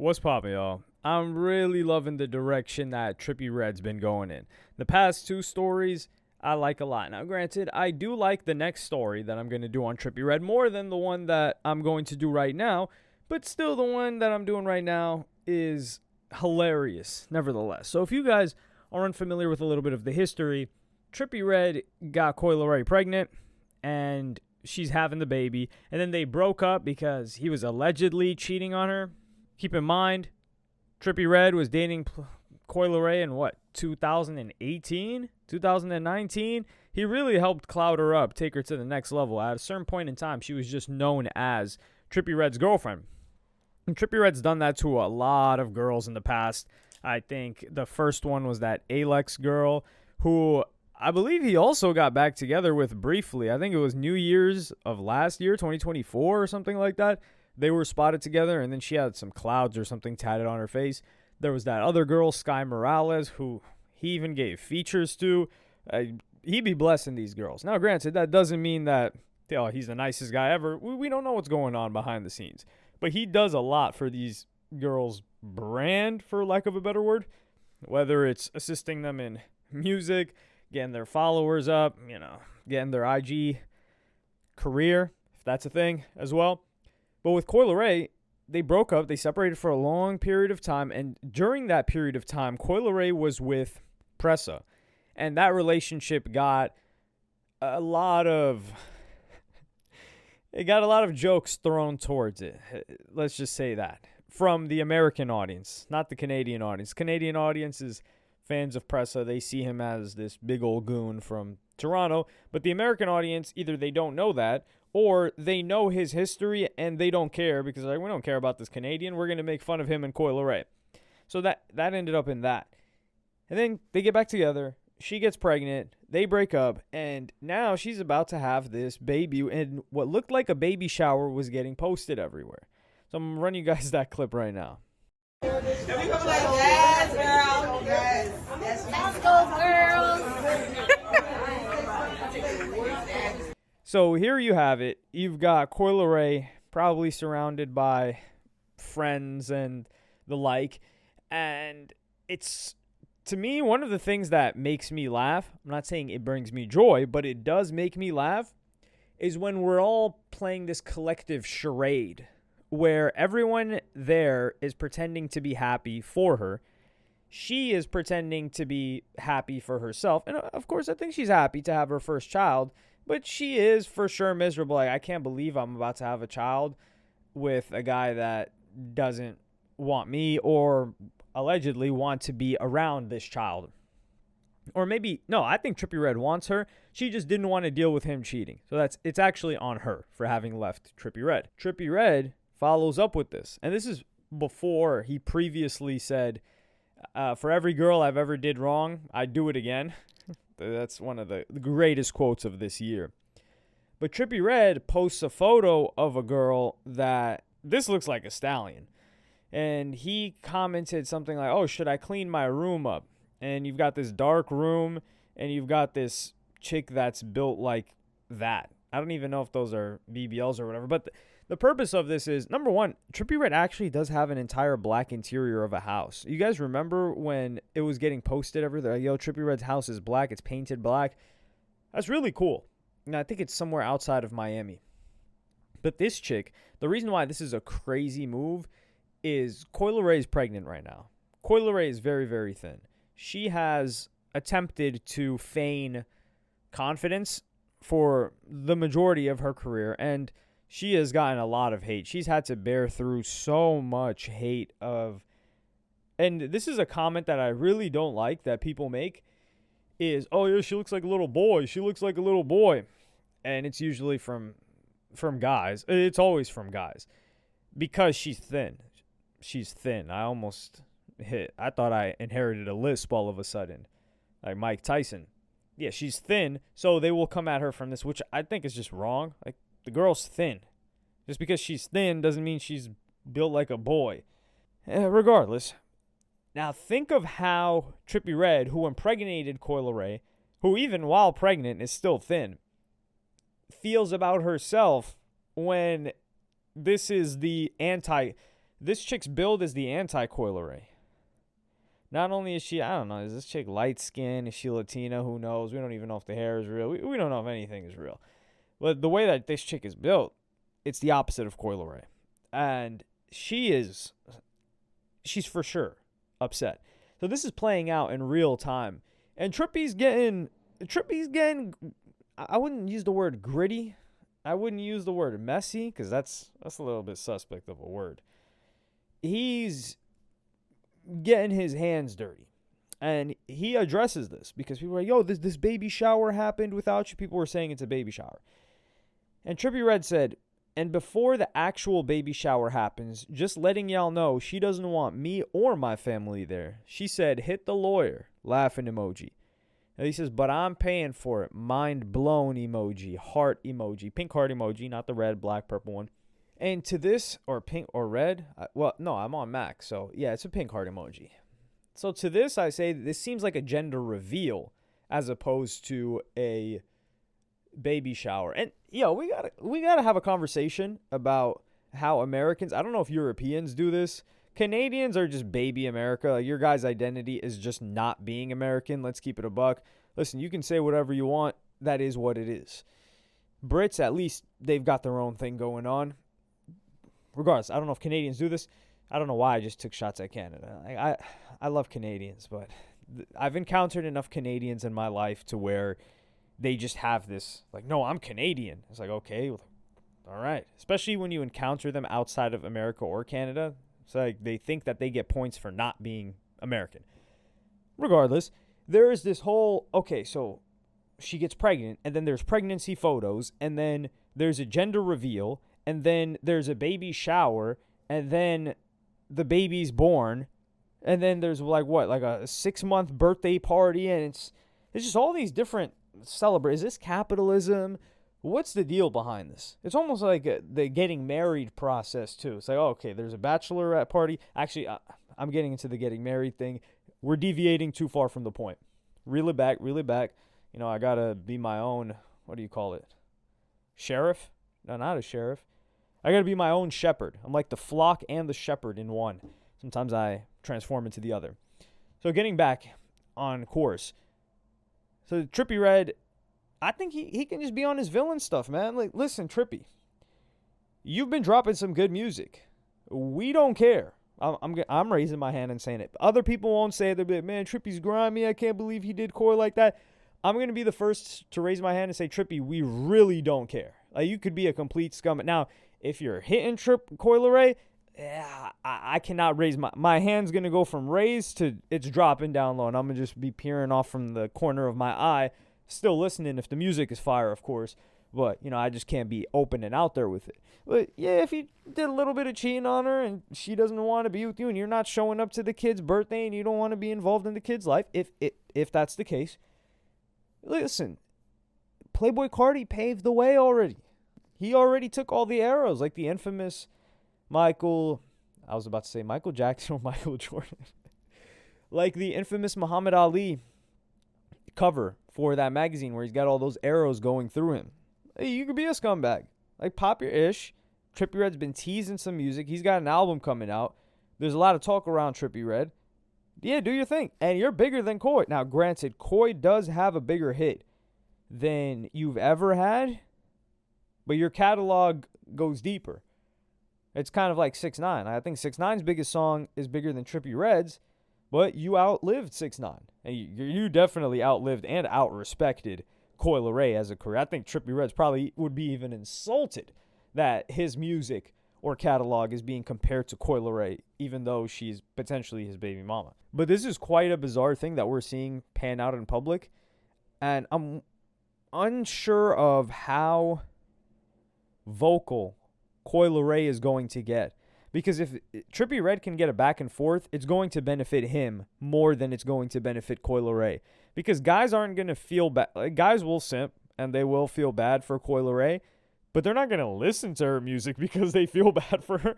What's poppin', y'all? I'm really loving the direction that Trippie Redd's been going in. The past two stories I like a lot. Now, granted, I do like the next story that I'm going to do on Trippie Redd more than the one that I'm going to do right now, but still the one that I'm doing right now is hilarious, nevertheless. So if you guys are unfamiliar with a little bit of the history, Trippie Redd got Leray pregnant, and she's having the baby, and then they broke up because he was allegedly cheating on her. Keep in mind, Trippie Redd was dating Leray in 2018, 2019. He really helped cloud her up, take her to the next level. At a certain point in time, she was just known as Trippie Redd's girlfriend. And Trippie Redd's done that to a lot of girls in the past. I think the first one was that Alex girl, who I believe he also got back together with briefly. I think it was New Year's of last year, 2024 or something like that. They were spotted together, and then she had some clouds or something tatted on her face. There was that other girl, Sky Morales, who he even gave features to. He'd be blessing these girls. Now, granted, that doesn't mean that he's the nicest guy ever. We don't know what's going on behind the scenes. But he does a lot for these girls' brand, for lack of a better word. Whether it's assisting them in music, getting their followers up, getting their IG career, if that's a thing as well. But with Leray, they broke up. They separated for a long period of time. And during that period of time, Leray was with Pressa. And that relationship got a lot of jokes thrown towards it. Let's just say that. From the American audience, not the Canadian audience. Canadian audience is fans of Pressa. They see him as this big old goon from Toronto. But the American audience, either they don't know that, or they know his history and they don't care because we don't care about this Canadian. We're going to make fun of him and Leray. So that ended up in that. And then they get back together. She gets pregnant. They break up. And now she's about to have this baby. And what looked like a baby shower was getting posted everywhere. So I'm going to run you guys that clip right now. Yes, girl. Yes. Let's go, girls. So here you have it. You've got Leray probably surrounded by friends and the like. And it's, to me, one of the things that makes me laugh. I'm not saying it brings me joy, but it does make me laugh, is when we're all playing this collective charade where everyone there is pretending to be happy for her. She is pretending to be happy for herself. And of course, I think she's happy to have her first child. But she is for sure miserable. Like, I can't believe I'm about to have a child with a guy that doesn't want me or allegedly want to be around this child. Or maybe, no, I think Trippie Redd wants her. She just didn't want to deal with him cheating. So it's actually on her for having left Trippie Redd. Trippie Redd follows up with this. And this is before he previously said, for every girl I've ever did wrong, I'd do it again. That's one of the greatest quotes of this year. But Trippie Redd posts a photo of a girl that this looks like a stallion. And he commented something like, oh, should I clean my room up? And you've got this dark room and you've got this chick that's built like that. I don't even know if those are BBLs or whatever. But the purpose of this is, number one, Trippie Redd actually does have an entire black interior of a house. You guys remember when it was getting posted everywhere? Yo, Trippie Redd's house is black. It's painted black. That's really cool. And I think it's somewhere outside of Miami. But this chick, the reason why this is a crazy move is Leray is pregnant right now. Leray is very, very thin. She has attempted to feign confidence for the majority of her career, and she has gotten a lot of hate. She's had to bear through so much hate and this is a comment that I really don't like that people make is, oh yeah, she looks like a little boy. She looks like a little boy. And it's usually from guys. It's always from guys because she's thin. She's thin. I thought I inherited a lisp all of a sudden, like Mike Tyson. Yeah, she's thin, so they will come at her from this, which I think is just wrong. Like, the girl's thin. Just because she's thin doesn't mean she's built like a boy. Regardless. Now, think of how Trippie Redd, who impregnated Leray, who even while pregnant is still thin, feels about herself when this is the This chick's build is the anti-Coi Leray. Not only is she, I don't know, is this chick light skinned? Is she Latina? Who knows? We don't even know if the hair is real. We don't know if anything is real. But the way that this chick is built, it's the opposite of Coi Leray. And she's for sure upset. So this is playing out in real time. And Trippie's getting, I wouldn't use the word gritty. I wouldn't use the word messy, because that's a little bit suspect of a word. He's getting his hands dirty. And he addresses this because people are like, yo, this baby shower happened without you. People were saying it's a baby shower. And Trippie Redd said, and before the actual baby shower happens, just letting y'all know she doesn't want me or my family there. She said, hit the lawyer, laughing emoji. And he says, but I'm paying for it. Mind blown emoji, heart emoji, pink heart emoji, not the red, black, purple one. And to this, or pink or red, well, no, I'm on Mac, so yeah, it's a pink heart emoji. So to this, I say this seems like a gender reveal as opposed to a baby shower. And we gotta have a conversation about how Americans, I don't know if Europeans do this. Canadians are just baby America. Like, your guy's identity is just not being American. Let's keep it a buck. Listen, you can say whatever you want. That is what it is. Brits, at least, they've got their own thing going on. Regardless, I don't know if Canadians do this. I don't know why I just took shots at Canada. I love Canadians, but I've encountered enough Canadians in my life to where they just have this, like, no, I'm Canadian. It's like, okay, well, all right. Especially when you encounter them outside of America or Canada. It's like they think that they get points for not being American. Regardless, there is this whole, okay, so she gets pregnant, and then there's pregnancy photos, and then there's a gender reveal, and then there's a baby shower, and then the baby's born, and then there's like a 6-month birthday party, and it's just all these different celebrations. Is this capitalism? What's the deal behind this? It's almost like the getting married process too. It's like, oh, okay, there's a bachelorette party. Actually, I'm getting into the getting married thing. We're deviating too far from the point. Reel it back. I gotta be my own, what do you call it? Sheriff? No, not a sheriff. I got to be my own shepherd. I'm like the flock and the shepherd in one. Sometimes I transform into the other. So getting back on course. So Trippie Redd, I think he can just be on his villain stuff, man. Like, listen, Trippie, you've been dropping some good music. We don't care. I'm raising my hand and saying it. Other people won't say it. They'll be like, man, Trippie's grimy. I can't believe he did Coi like that. I'm going to be the first to raise my hand and say, Trippie, we really don't care. Like, you could be a complete scum. Now, if you're hitting Coi Leray, I cannot raise my hand's going to go from raised to it's dropping down low, and I'm going to just be peering off from the corner of my eye, still listening if the music is fire, of course. But, I just can't be open and out there with it. But, yeah, if you did a little bit of cheating on her and she doesn't want to be with you and you're not showing up to the kid's birthday and you don't want to be involved in the kid's life, if that's the case, listen, Playboi Carti paved the way already. He already took all the arrows, like the infamous Michael Jackson or Michael Jordan. Like the infamous Muhammad Ali cover for that magazine where he's got all those arrows going through him. Hey, you could be a scumbag. Like, pop your ish. Trippie Redd's been teasing some music. He's got an album coming out. There's a lot of talk around Trippie Redd. Yeah, do your thing. And you're bigger than Coi. Now, granted, Coi does have a bigger hit than you've ever had, but your catalog goes deeper. It's kind of like 6ix9ine. I think 6ix9ine's biggest song is bigger than Trippie Redd's, but you outlived 6ix9ine. And you definitely outlived and outrespected Coi Leray as a career. I think Trippie Redd's probably would be even insulted that his music or catalog is being compared to Coi Leray, even though she's potentially his baby mama. But this is quite a bizarre thing that we're seeing pan out in public, and I'm unsure of how vocal Coi Leray is going to get. Because if Trippie Redd can get a back and forth, it's going to benefit him more than it's going to benefit Coi Leray. Because guys aren't going to feel bad. Like, guys will simp, and they will feel bad for Coi Leray, but they're not going to listen to her music because they feel bad for her.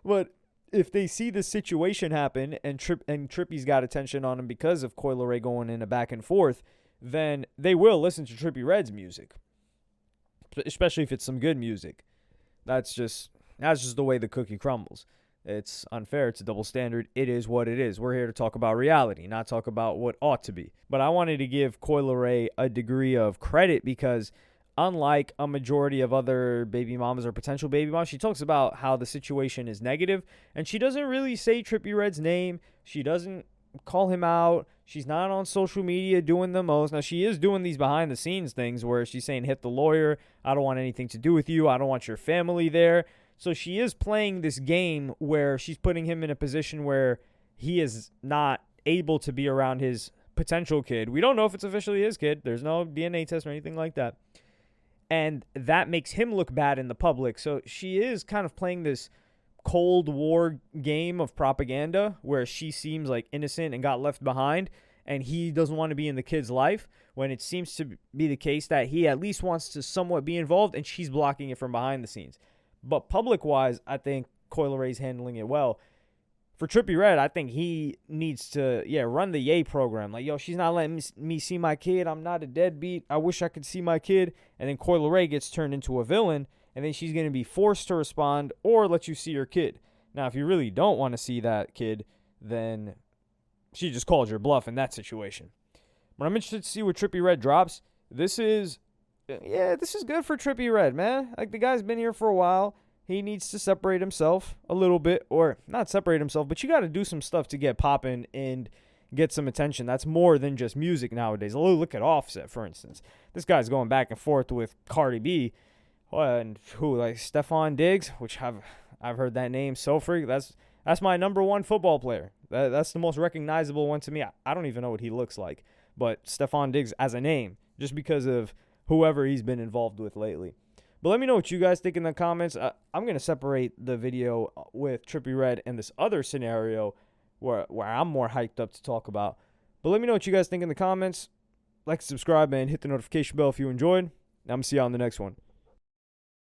But if they see the situation happen and Trippie's got attention on him because of Coi Leray going in a back and forth, then they will listen to Trippie Redd's music. Especially if it's some good music. That's just the way the cookie crumbles. It's unfair. It's a double standard. It is what it is. We're here to talk about reality, not talk about what ought to be. But I wanted to give Leray a degree of credit because unlike a majority of other baby mamas or potential baby moms, she talks about how the situation is negative, and she doesn't really say Trippie Redd's name. She doesn't call him out. She's not on social media doing the most. Now, she is doing these behind-the-scenes things where she's saying, hit the lawyer. I don't want anything to do with you. I don't want your family there. So she is playing this game where she's putting him in a position where he is not able to be around his potential kid. We don't know if it's officially his kid. There's no DNA test or anything like that. And that makes him look bad in the public. So she is kind of playing this Cold War game of propaganda where she seems like innocent and got left behind, and he doesn't want to be in the kid's life, when it seems to be the case that he at least wants to somewhat be involved, and she's blocking it from behind the scenes. But public-wise, I think Ray's handling it well. For Trippie Redd, I think he needs to, run the Yay program. Like, yo, she's not letting me see my kid. I'm not a deadbeat. I wish I could see my kid. And then Ray gets turned into a villain, and then she's going to be forced to respond or let you see your kid. Now, if you really don't want to see that kid, then she just called your bluff in that situation. But I'm interested to see what Trippie Redd drops. This is good for Trippie Redd, man. Like, the guy's been here for a while. He needs to separate himself a little bit, or not separate himself, but you got to do some stuff to get popping and get some attention. That's more than just music nowadays. Look at Offset, for instance. This guy's going back and forth with Cardi B, and like Stephon Diggs, which I've heard that name so frequently. That's my number one football player. That's the most recognizable one to me. I don't even know what he looks like, but Stephon Diggs as a name, just because of whoever he's been involved with lately. But let me know what you guys think in the comments. I'm going to separate the video with Trippie Redd and this other scenario where I'm more hyped up to talk about. But let me know what you guys think in the comments. Like, subscribe, and hit the notification bell if you enjoyed. I'm going to see you on the next one.